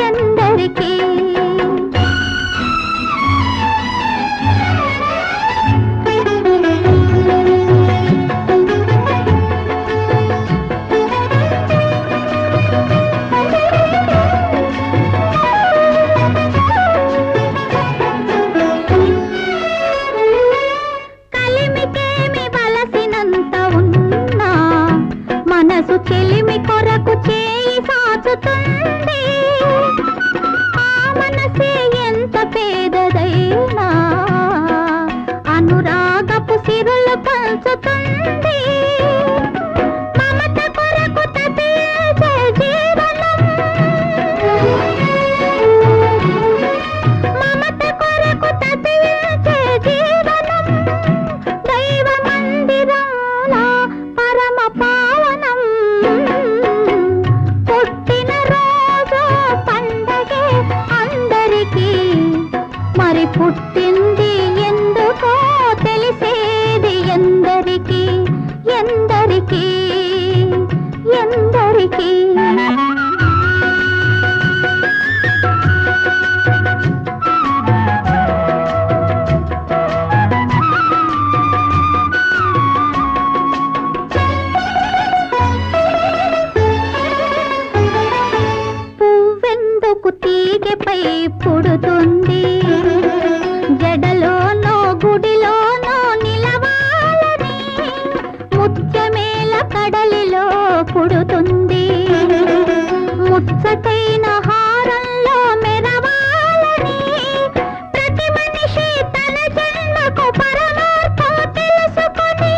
ఎందరికీ చెలిమి కొరకు చేయి సాచుతుంది ఆ మనసే ఎంత పేదదైనా అనురాగపు సిరులు పంచుతుంది మమత కొరకు తపించే జీవనం మమత కొరకు తపించే జీవనం దైవ మందిరాల పరమ పావనం పుట్టిన రోజు పండగే అందరికీ మరి పుట్టింది ఎందుకో తెలిసేది ఎందరికీ ఎందరికీ ఎందరికీ తీగపై పుడుతుంది జడలోనో గుడిలోనో నిలవాలని ముత్యమేల కడలిలో పుడుతుంది ముచ్చటైన హారంలో మెరవాలని ప్రతి మనిషి తన జన్మకు పరమార్థం తెలుసుకొని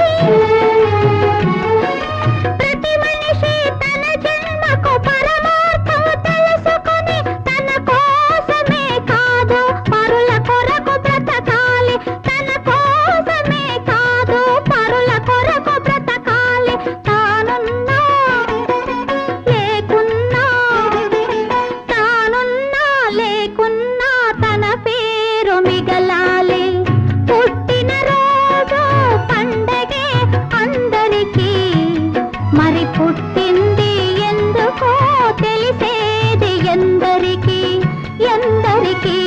ప్రతి మనిషి తన జన్మకు పరమార్థం తెలుసుకొని తన కోసమే కాదు పరుల కొరకు బ్రతకాలి తన కోసమే కాదు పరుల కొరకు బ్రతకాలి తానున్నా లేకున్నా తానున్నా లేకున్నా తన పేరు మిగలాలి పుట్టిన రోజు పండగే అందరికీ మరి పుట్టింది ఎందుకో తెలిసేది ఎందరికీ ఎందరికీ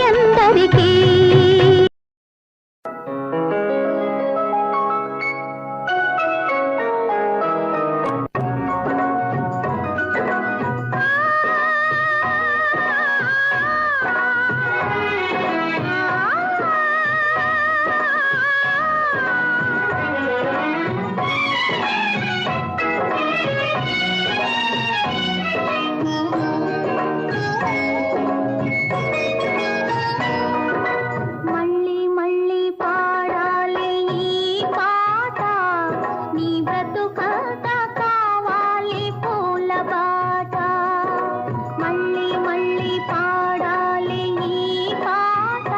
ఎందరికీ మళ్ళీ మళ్ళీ పాడాలి ఈ పాట నీ బ్రతుకంత కావాలి పూల బాట మళ్ళీ మళ్ళీ పాడాలి ఈ పాట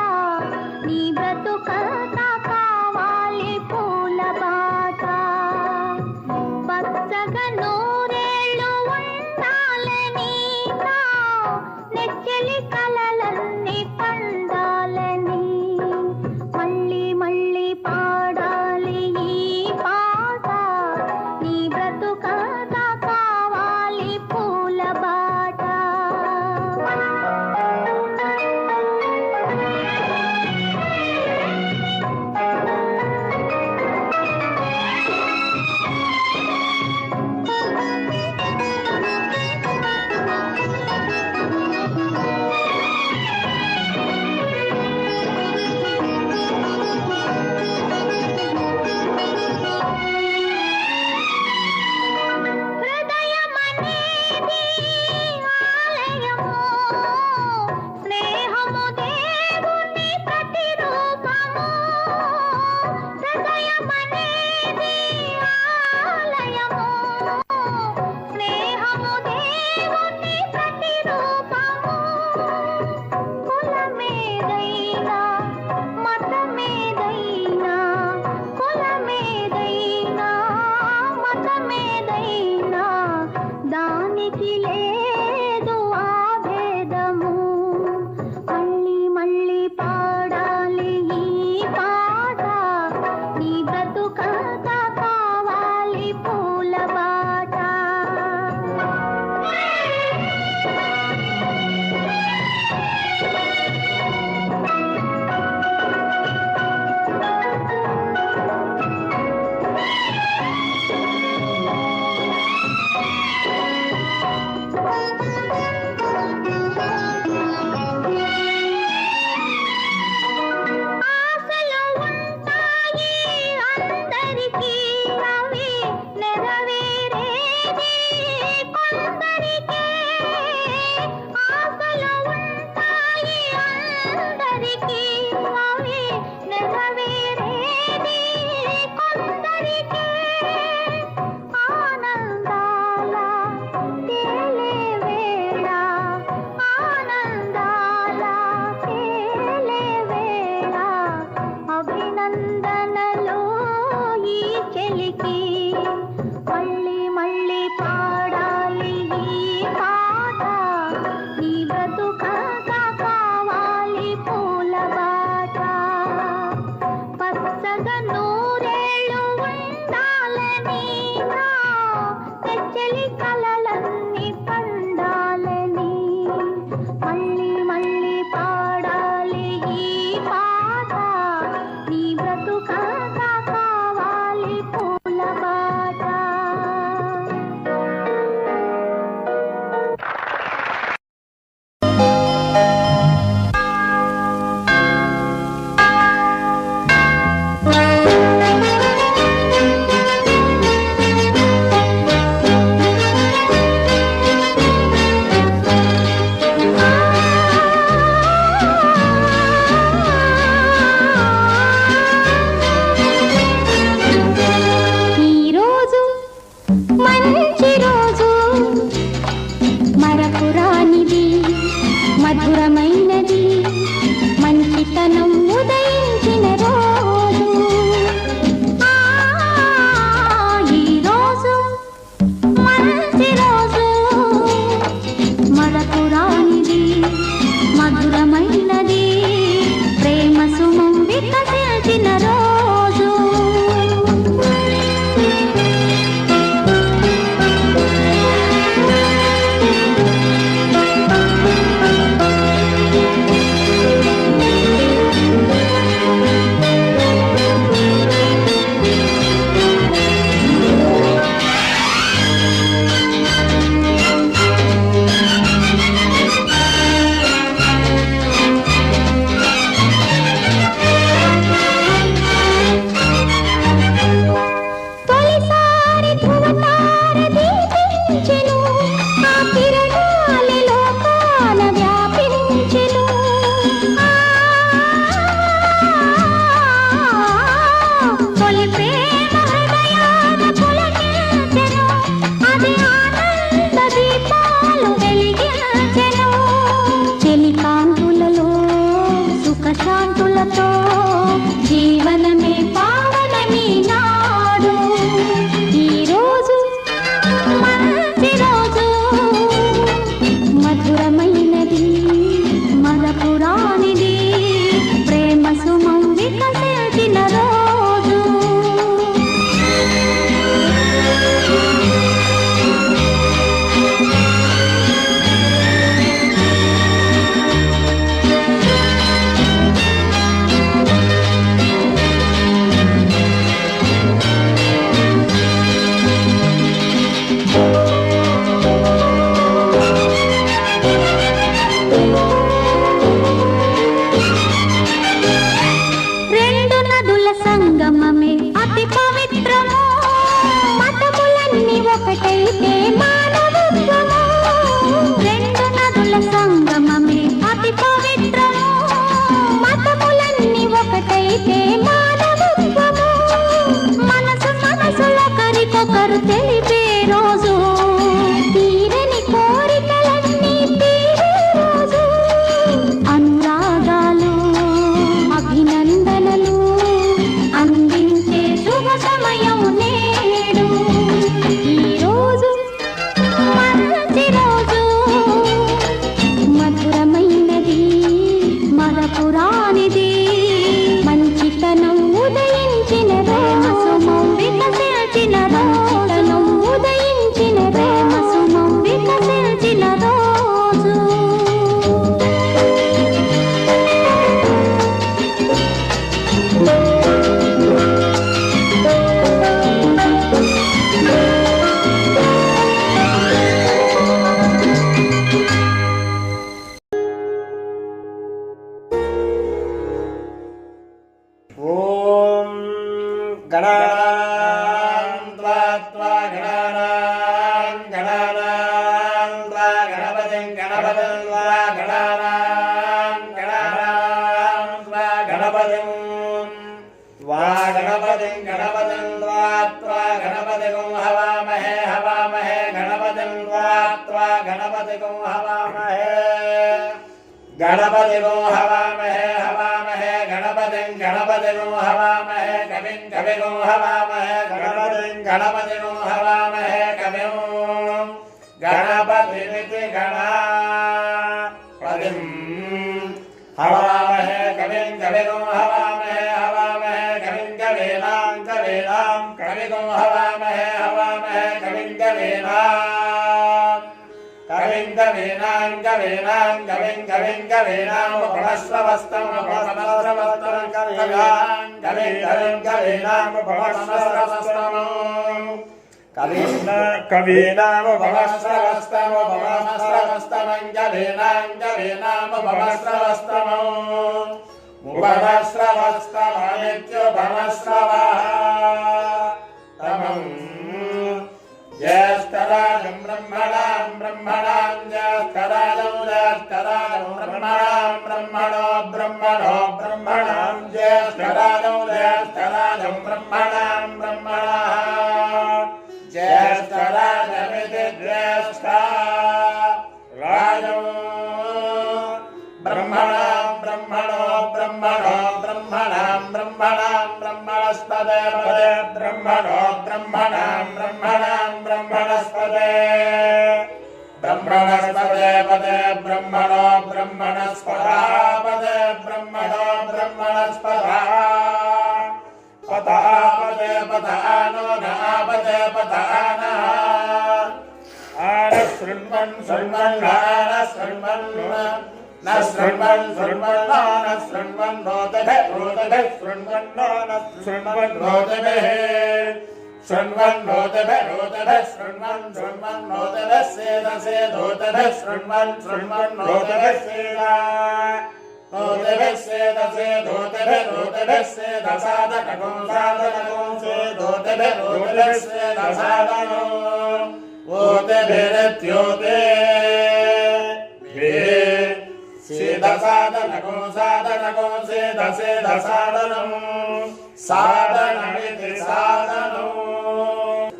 నీ బ్రతుకంత కావాలి పూల బాట పచ్చగా నూరేళ్ళు ఉండాలని నా నెచ్చలి కలలన్నీ పండాలని మళ్ళీ మళ్ళీ పాడాలి ఈ పాట నీ బ్రతుకంత కావాలి పూల బాట హృదయమనేది ఆలయము స్నేహము దేవుని ప్రతిరూపము హృదయమనేది ఆలయము స్నేహము దేవుని ప్రతిరూపము కులమేదైనా మతమేదైనా కులమేదైనా మతమేదైనా దానికి లేదు ఆ భేదము మళ్ళీ మళ్ళీ పాడాలి ఈ పాట నీ బ్రతుకంత కావాలి పూల బాట మధురమైనది మంచితనం ఉదయించిన రోజు. ఈ రోజు మంచి రోజు, మరపురానిది మధురమైనది, ప్రేమ సుమం వికసించిన రోజు. జీవనమే పావనమీ నాడు. ఈ రోజు మంచి రోజు, మధురమైనది మరపురానిది, ప్రేమ సుమం వికసించిన రోజు. రెండు నదుల సంగమమే అతి పవిత్రము, మతములన్నీ ఒకటైతే మానవత్వము. రెండు నదుల సంగమమే అతి పవిత్రము, మతములన్నీ ఒకటైతే మానవత్వము. మనసు మనసులొకరికొకరు తెలిపే రోజు, తీరని కోరికలన్నీ తీరే రోజు. అనురాగాలు అభినందనలు అందించే శుభ సమయం నేడు. ఈ రోజు మంచి రోజు, మధురమైనది మరపురానిది, మంచితనం ఉదయించిన రోజు, సుమం వికసించిన రోజు, ఉదయించిన ప్రేమ సుమం వికసించిన రోజు. ఓం గణానాం త్వా త్వా గణానాం గణానాం త్వా గణపతిం గణపతిం త్వా గణానాం గణానాం త్వా గణపతిం త్వా గణపతిం గణపతిం త్వా త్వా గణపతిం హవామహే హవామహే గణపతిం త్వా త్వా గణపతిం హవామహే గణపతిం హవామహే హవామహే గణపతిం గణపతిం హవామహే కవిం కవిం హవామహే గణపతిం గణపతిం హవామహే కవిం గణపతిమితి గణపతిం హవామహే కవిం కవిం హవామహే హవామహే కవిం కవీనాం కవీనాం కవిం హవామహే హవామహే కవిం కవీనాం కవిం కవీనాం కవీనాం కవిం కవిం కవీనాం ఉపమశ్రవస్తం ఉపమశ్రవస్తం కవీనాం కవిం కవిం కవీనాం ఉపమశ్రవస్తం కవీనాం ఉపమశ్రవస్తం ఉపమశ్రవస్తం కవీనాం కవీనాం ఉపమశ్రవస్తం ఉపమశ్రవస్తమనిత్యుపమశ్రవస్తమం జ్యేష్ఠరాజం బ్రహ్మణాం బ్రహ్మణాం జ్యేష్ఠరాజం జ్యేష్ఠరాజం బ్రహ్మణాం బ్రహ్మణో బ్రహ్మణో బ్రహ్మణాం జ్యేష్ఠరాజం జ్యేష్ఠరాజం బ్రహ్మణాం బ్రహ్మణః జ్యేష్ఠరాజమితి జ్యేష్ఠ రాజం ब्रह्मणस्पते पदे ब्रह्मणो ब्रह्मणस्पदा पदे ब्रह्मणो ब्रह्मणस्पदा पदा पदे पदानो नापदे पदानः आनशृण्वन् शृण्वन् आनशृण्वन् न शृण्वन् शृण्वन् न शृण्वन् रोदभे रोदभे शृण्वन् न शृण्वन् रोदभे शृण्वन् रोदभे रोदभे शृण्वन् शृण्वन् रोदभे सेद सेदोदभे शृण्वन् शृण्वन् रोदभे सेदा रोदभे सेद सेदोदभे रोदभे सेद साधकं साधकं सेदोदभे रोदभे सेद साधनो ओदभेरत्योदे भे सेदसादनको साधनको सेदसेदसादनं साधनमिति साधनो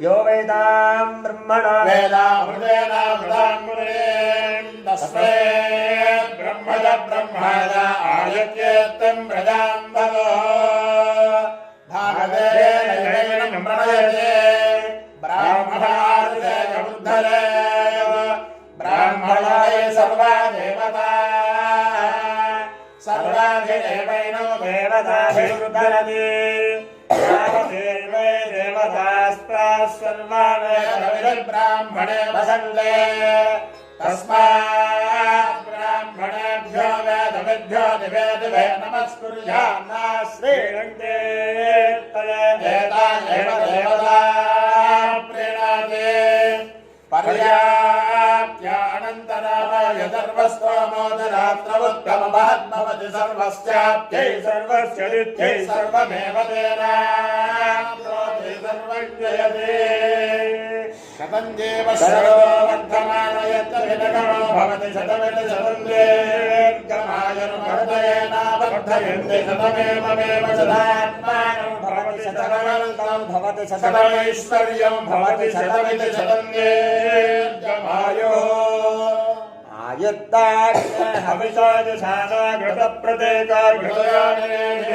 यो वेदां ब्रह्मणा वेदामृतेनामृतामृतें तस्मै ब्रह्मज ब्रह्मज आयत्येत्तं प्रजां भगो भागदेन प्रणयते ब्राह्मणार्थे बुद्धरे ब्राह्मणाय सर्वा देवता सर्वाधिदेवैनो देवताभिरुद्धरति देवै देवतास्ताः सर्वान् ब्राह्मणे वसन्ते तस्मात् ब्राह्मणेभ्यो वेदविभ्यो दिवे दिवे नमस्कुर्यान्ना श्रीरङ्गे एतानेव देवता प्रीणाति पर्याप्त्यानन्तराय सर्वस्तोमोदरात्रवुत्तममहद्भवति सर्वस्याप्त्यै सर्वस्य नित्यै सर्वमेव तेनाप्नोति सर्वज्ञयते शतं जीव शरणो वर्धमानयच्च विनगणो भवति शतमिति शतं दीर्घमायुर्वर्धयेनावर्धयन्ति शतमेवमेव शतात्मानं भवति शतमनन्तं भवति शतमैश्वर्यं भवति शतमिति शतं दीर्घमायुः आयुत्ताग्ने हविषादिशाना घृतप्रदेका घृतयानेः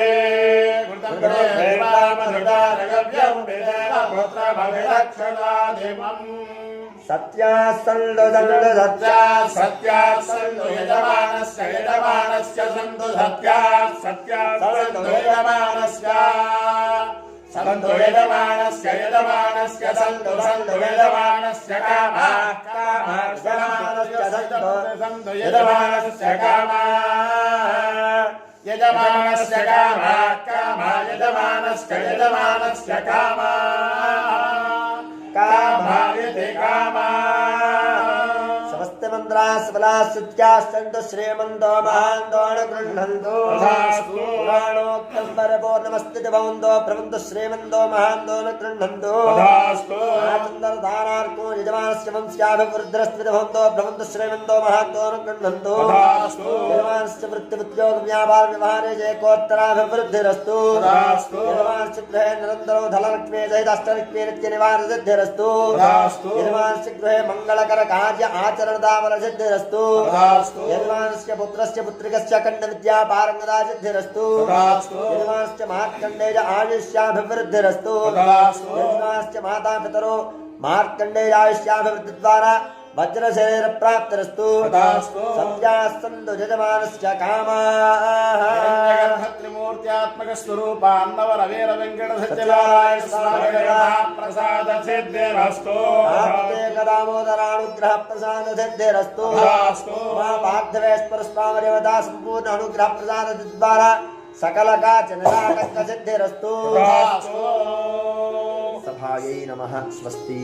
घृतप्रदेवामधृतारगव्यं विदेवपुत्रमभिलक्षणादिमम् सत्यासन्दु सन्दु सत्यासन्दु यजमानस्य यजमानस्य सन्दु सत्यासन्दु यजमानस्य सन्दु यजमानस्य यजमानस्य सन्दु यजमानस्य कामा यजमानस्य सन्दु यजमानस्य कामा यजमानस्य कामा यजमानस्य यजमानस्य कामा कामायते कामा समस्त मंत्राः सबलाः सुत्यास्तु श्रीमन्तो महान्तो अनुगृह्णन्तु पुराणोक्तं परपूर्णमस्ति भवन्तो प्रवन्तु श्रीमन्तो महान्तो अनुगृह्णन्तु आचन्दरधारार्को यजमानस्य वंश्याभिवृद्धिरस्ति भवन्तो प्रवन्तु श्रीमन्तो महान्तो अनुगृह्णन्तु यजमानस्य वृत्तिउद्योगव्यापारव्यवहारे जयकोत्तराभिवृद्धिरस्तु यजमानस्य गृहे निरन्तरो धनलक्ष्मी सहिताष्टलक्ष्मी नित्यनिवारसिद्धिरस्तु यजमानस्य गृहे मङ्गलकर कार्य आचरणदाबलसिद्धिरस्तु यजमानस्य पुत्रस्य पुत्रिकस्य खण्डविद्या पारङ्गता सिद्धिरस्तु यजमानस्य मार्कण्डेय आयुष्याभिवृद्धिरस्तु यजमानस्य माता पितरो मार्कण्डेय आयुष्याभिवृद्धिद्वारा वज्रशरीर प्राप्तिरस्तु सत्यासन्दु यजमानस्य कामाः त्रिमूर्त्यात्मक स्वरूपान्नवरवीर वेंकट सत्यनारायण स्वामी प्रसाद सिद्धिरस्तु दामोदरानुग्रह प्रसाद सिद्धिरस्तु मां पार्थवेश्वर स्वामी देवता संपूर्ण अनुग्रह प्रसाद द्वारा सकल काच निराकर्ष सिद्धिरस्तु सभायै नमः स्वस्ति।